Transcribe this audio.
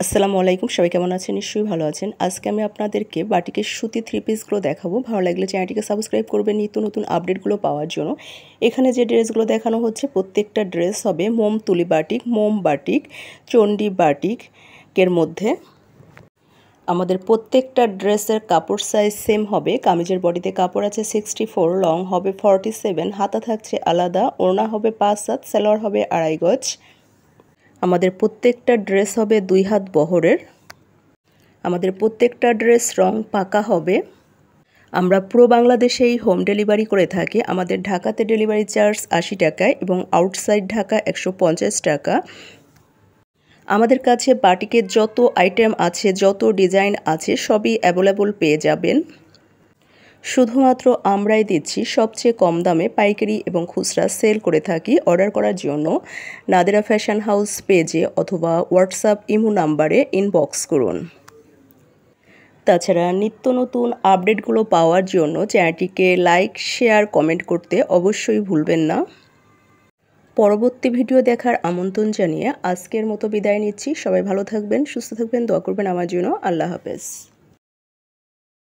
আসসালামু আলাইকুম, সবাই কেমন আছেন? নিশ্চয়ই ভালো আছেন। আজকে আমি আপনাদেরকে বাটিকের সুতি থ্রি পিসগুলো দেখাবো। ভালো লাগলে চ্যানেলটিকে সাবস্ক্রাইব করবেন নিত্য নতুন আপডেটগুলো পাওয়ার জন্য। এখানে যে ড্রেসগুলো দেখানো হচ্ছে প্রত্যেকটা ড্রেস হবে মোম তুলি বাটিক, মোম বাটিক, চণ্ডী বাটিকের মধ্যে। আমাদের প্রত্যেকটা ড্রেসের কাপড় সাইজ সেম হবে। কামিজের বডিতে কাপড় আছে 64, লং হবে 47, হাতা থাকছে আলাদা, ওড়না হবে 5 হাত, সালোয়ার হবে 2.5 গজ। আমাদের প্রত্যেকটা ড্রেস হবে 2 হাত বহরের। আমাদের প্রত্যেকটা ড্রেস রং পাকা হবে। আমরা পুরো বাংলাদেশেই হোম ডেলিভারি করে থাকি। আমাদের ঢাকাতে ডেলিভারি চার্জ 80 টাকা এবং আউটসাইড ঢাকা 150 টাকা। আমাদের কাছে বাটিকের যত আইটেম আছে, যত ডিজাইন আছে সবই অ্যাভেলেবল পেয়ে যাবেন। শুধুমাত্র আমরাই দিচ্ছি সবচেয়ে কম দামে পাইকারি এবং খুচরা সেল করে থাকি। অর্ডার করার জন্য নাদিরা ফ্যাশন হাউস পেজে অথবা হোয়াটসঅ্যাপ ইমো নাম্বারে ইনবক্স করুন। তাছাড়া নিত্য নতুন আপডেটগুলো পাওয়ার জন্য চ্যানেলটিকে লাইক, শেয়ার, কমেন্ট করতে অবশ্যই ভুলবেন না। পরবর্তী ভিডিও দেখার আমন্ত্রণ জানিয়ে আজকের মতো বিদায় নিচ্ছি। সবাই ভালো থাকবেন, সুস্থ থাকবেন, দোয়া করবেন আমার জন্য। আল্লাহ হাফেজ।